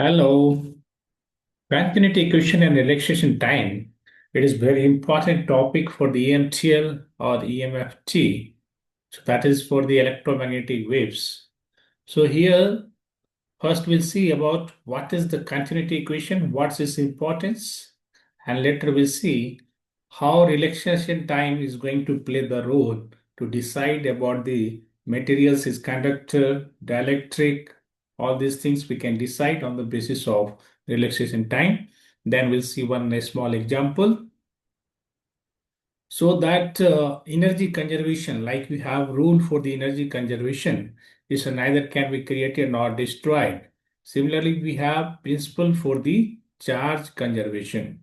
Hello. Continuity equation and relaxation time. It is very important topic for the EMTL or EMFT. So that is for the electromagnetic waves. So here, first we'll see about what is the continuity equation, what's its importance, and later we'll see how relaxation time is going to play the role to decide about the materials is conductor, dielectric, all these things we can decide on the basis of relaxation time. Then we'll see one small example. So that energy conservation, like we have rule for the energy conservation, is neither can be created nor destroyed. Similarly, we have principle for the charge conservation.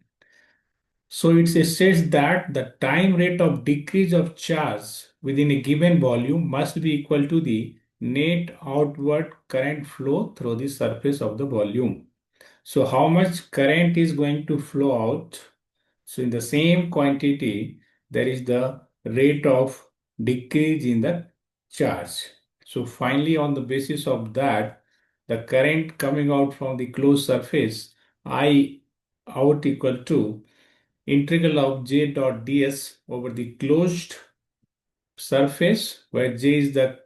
So it states that the time rate of decrease of charge within a given volume must be equal to the net outward current flow through the surface of the volume. So how much current is going to flow out? So in the same quantity, there is the rate of decrease in the charge. So finally, on the basis of that, the current coming out from the closed surface, I out equal to integral of j dot ds over the closed surface, where j is the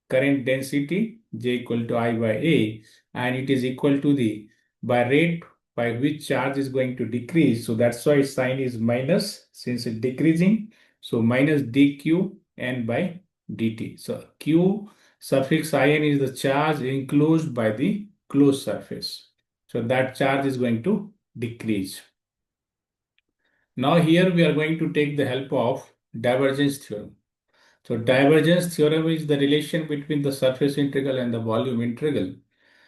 current density, j equal to I by A, and it is equal to the by rate by which charge is going to decrease. So that's why sign is minus since it's decreasing. So minus dq n by dt. So q suffix in is the charge enclosed by the closed surface. So that charge is going to decrease. Now here we are going to take the help of divergence theorem. So divergence theorem is the relation between the surface integral and the volume integral.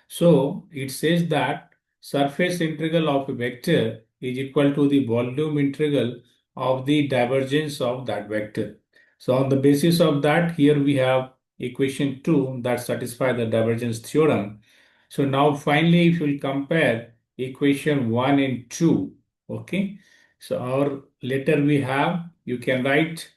So it says that surface integral of a vector is equal to the volume integral of the divergence of that vector. So on the basis of that, here we have equation 2 that satisfies the divergence theorem. So now finally, if we compare equation 1 and 2, okay. So our later we have, you can write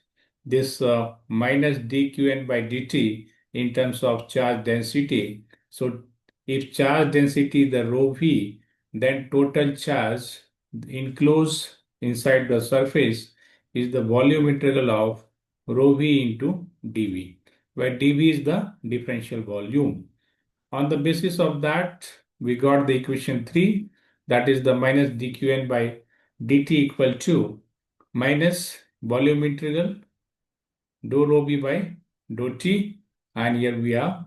this minus dqn by dt in terms of charge density. So if charge density is the rho v, then total charge enclosed inside the surface is the volume integral of rho v into dv, where dv is the differential volume. On the basis of that, we got the equation 3, that is the minus dqn by dt equal to minus volume integral dou rho v by dou t, and here we have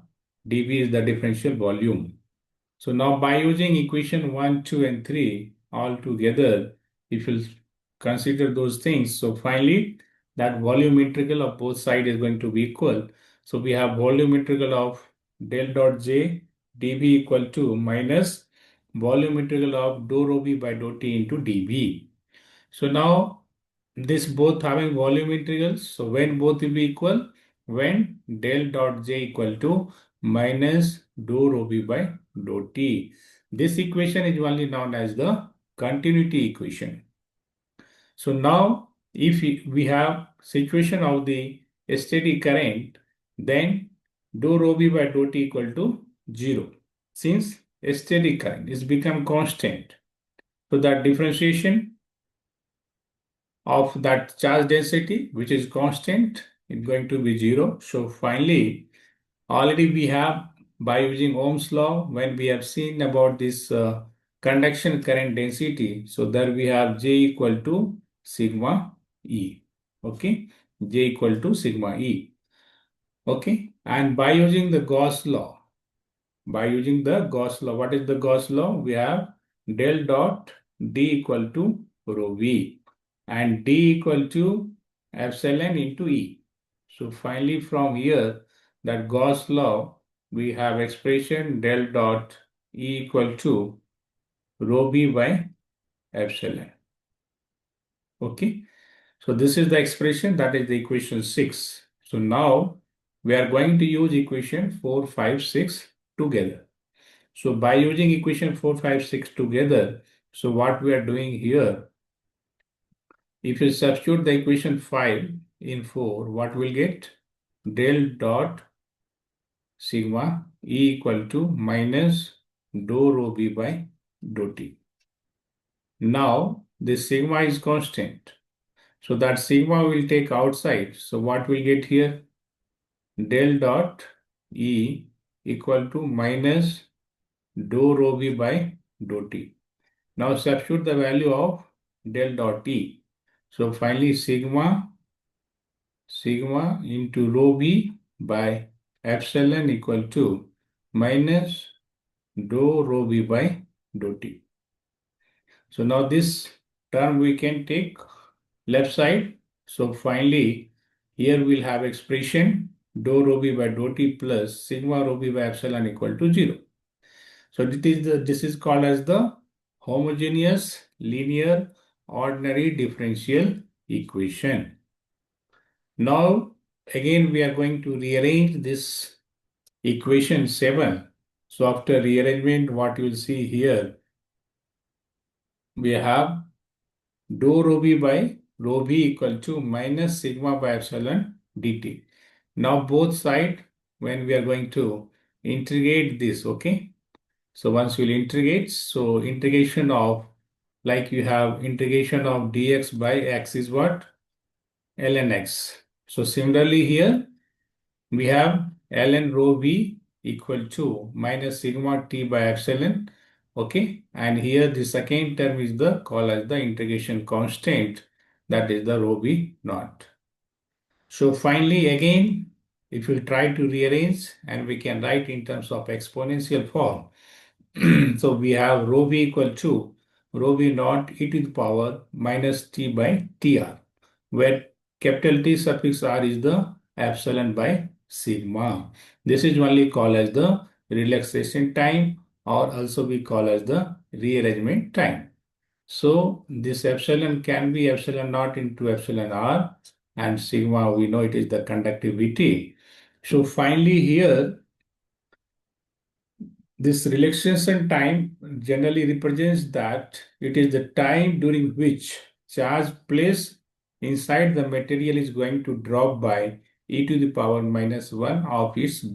dv is the differential volume. So now by using equation 1, 2 and 3 all together, if you consider those things, so finally that volume integral of both sides is going to be equal. So we have volume integral of del dot j dv equal to minus volume integral of dou rho v by dou t into dv. So now this both having volume integrals. So when both will be equal? When del dot j equal to minus dou rho v by dou t. This equation is only known as the continuity equation. So now if we have situation of the steady current, then dou rho v by dou t equal to 0. Since steady current is become constant, so that differentiation of that charge density, which is constant, is going to be 0. So finally, already we have, by using Ohm's law, when we have seen about this conduction current density, so there we have J equal to sigma E. Okay, J equal to sigma E. Okay, and by using the Gauss law, what is the Gauss law? We have del dot D equal to rho V and D equal to epsilon into E. So finally from here, that Gauss law, we have expression del dot E equal to rho V by epsilon. Okay. So this is the expression, that is the equation 6. So now we are going to use equation 4, 5, 6 together. So by using equation 4, 5, 6 together, so what we are doing here, if you substitute the equation 5 in 4, what we'll get? Del dot sigma E equal to minus dou rho b by dou t. Now this sigma is constant. So that sigma will take outside. So what we'll get here? Del dot E equal to minus dou rho b by dou t. Now substitute the value of del dot E. So finally sigma into rho b by epsilon equal to minus dou rho b by dou t. So now this term we can take left side. So finally here we'll have expression dou rho b by dou t plus sigma rho b by epsilon equal to 0. So this is called as the homogeneous linear ordinary differential equation. Now again we are going to rearrange this equation 7. So after rearrangement, what you will see here, we have dou rho b by rho b equal to minus sigma by epsilon dt. Now both sides, when we are going to integrate this, okay? So once we'll integrate, so integration of, like you have integration of dx by x is what? ln x. So similarly here, we have ln rho b equal to minus sigma t by epsilon. Okay, and here the second term is the called as the integration constant, that is the rho b naught. So finally again, if you try to rearrange, and we can write in terms of exponential form. So we have rho b equal to rho b naught e to the power minus t by tr, where capital T suffix r is the epsilon by sigma. This is only called as the relaxation time, or also we call as the rearrangement time. So this epsilon can be epsilon naught into epsilon r, and sigma we know it is the conductivity. So finally here, this relaxation time generally represents that it is the time during which charge placed inside the material is going to drop by e to the power minus 1 of its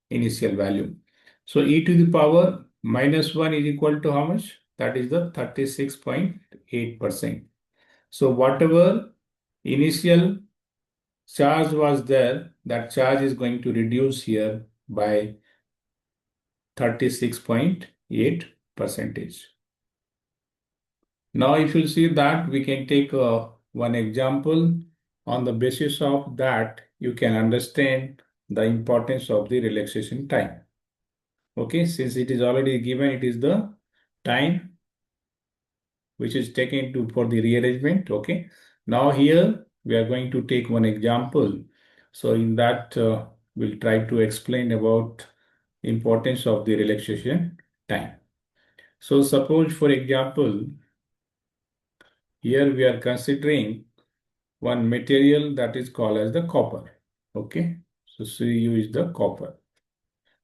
initial value. So e to the power minus 1 is equal to how much? That is the 36.8%. So whatever initial charge was there, that charge is going to reduce here by 36.8 percentage. Now, if you see that, we can take one example. On the basis of that, you can understand the importance of the relaxation time. Okay, since it is already given, it is the time which is taken to for the rearrangement. Okay, now here we are going to take one example. So in that, we'll try to explain about importance of the relaxation time. So suppose, for example, here we are considering one material that is called as the copper. Okay, so Cu is the copper.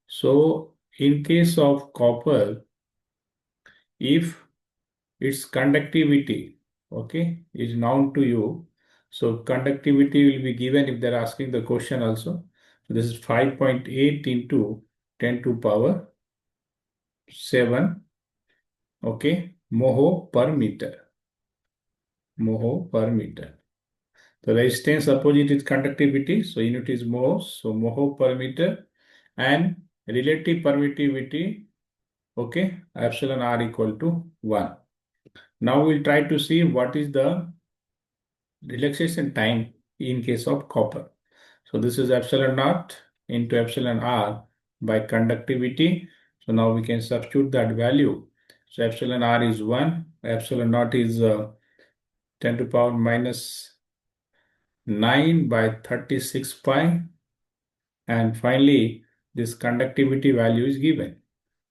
So in case of copper, if its conductivity, okay, is known to you, so conductivity will be given if they're asking the question also. So this is 5.8 into 10 to power 7, okay, moho per meter. Moho per meter. The resistance opposite is conductivity, so unit is mho, so moho per meter, and relative permittivity, okay, epsilon r equal to 1. Now we'll try to see what is the relaxation time in case of copper. So this is epsilon naught into epsilon r by conductivity. So now we can substitute that value. So epsilon r is 1, epsilon naught is 10 to power minus 9 by 36 pi, and finally this conductivity value is given.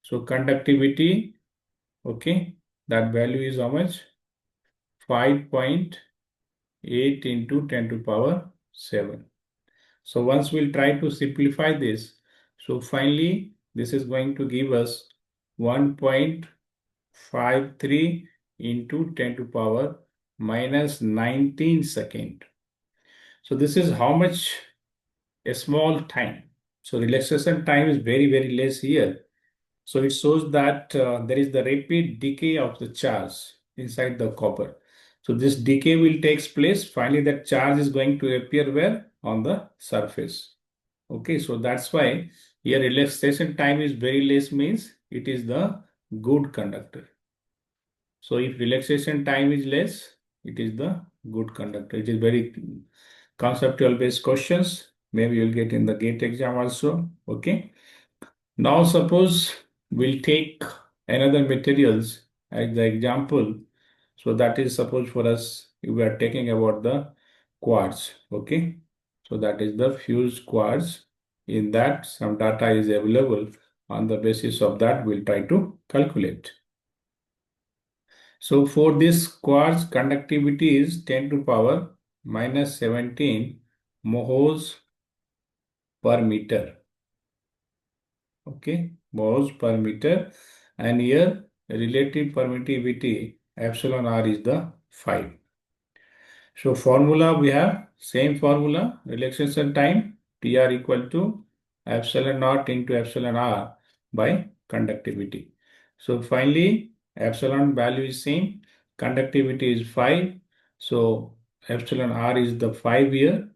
So conductivity, okay, that value is how much? 5.8 into 10 to power 7. So once we'll try to simplify this, so finally this is going to give us 1.53 into 10 to power minus 19 second. So this is how much a small time. So relaxation time is very, very less here. So it shows that there is the rapid decay of the charge inside the copper. So this decay will takes place. Finally, that charge is going to appear where? On the surface. Okay, so that's why here relaxation time is very less means it is the good conductor. So if relaxation time is less, it is the good conductor. It is very conceptual based questions. Maybe you'll get in the GATE exam also. Okay. Now suppose we'll take another materials as the example. So that is suppose for us we are taking about the quartz. Okay. So that is the fused quartz. In that some data is available. On the basis of that we'll try to calculate. So for this quartz conductivity is 10 to power minus 17 moles per meter. Okay, moles per meter. And here relative permittivity epsilon r is the 5. So formula we have same formula, relaxation time Tr equal to epsilon naught into epsilon r by conductivity. So finally epsilon value is same, conductivity is 5. So epsilon r is the 5 here,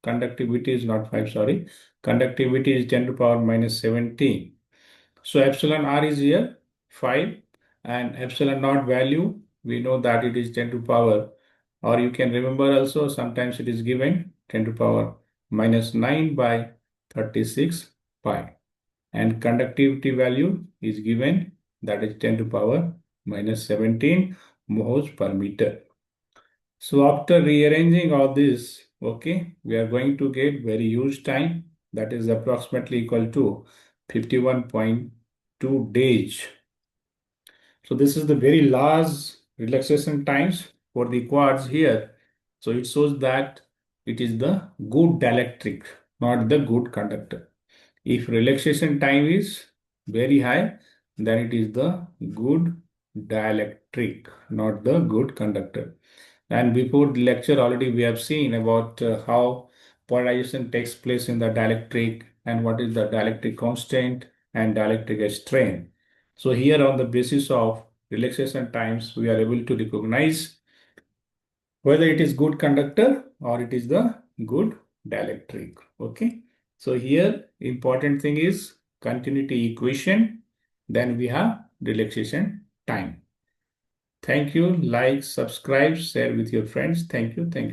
conductivity is not 5, sorry, conductivity is 10 to power minus 17. So epsilon r is here 5 and epsilon naught value we know that it is 10 to power, or you can remember also sometimes it is given 10 to power minus 9 by 36 pi, and conductivity value is given that is 10 to power minus 17 moles per meter. So after rearranging all this, okay, we are going to get very huge time that is approximately equal to 51.2 days. So this is the very large relaxation times for the quartz here. So it shows that it is the good dielectric, not the good conductor. If relaxation time is very high, then it is the good dielectric, not the good conductor. And before the lecture, already we have seen about how polarization takes place in the dielectric and what is the dielectric constant and dielectric strain. So here on the basis of relaxation times, we are able to recognize whether it is good conductor or it is the good dielectric. Okay. So here important thing is continuity equation. Then we have relaxation time. Thank you. Like, subscribe, share with your friends. Thank you. Thank you.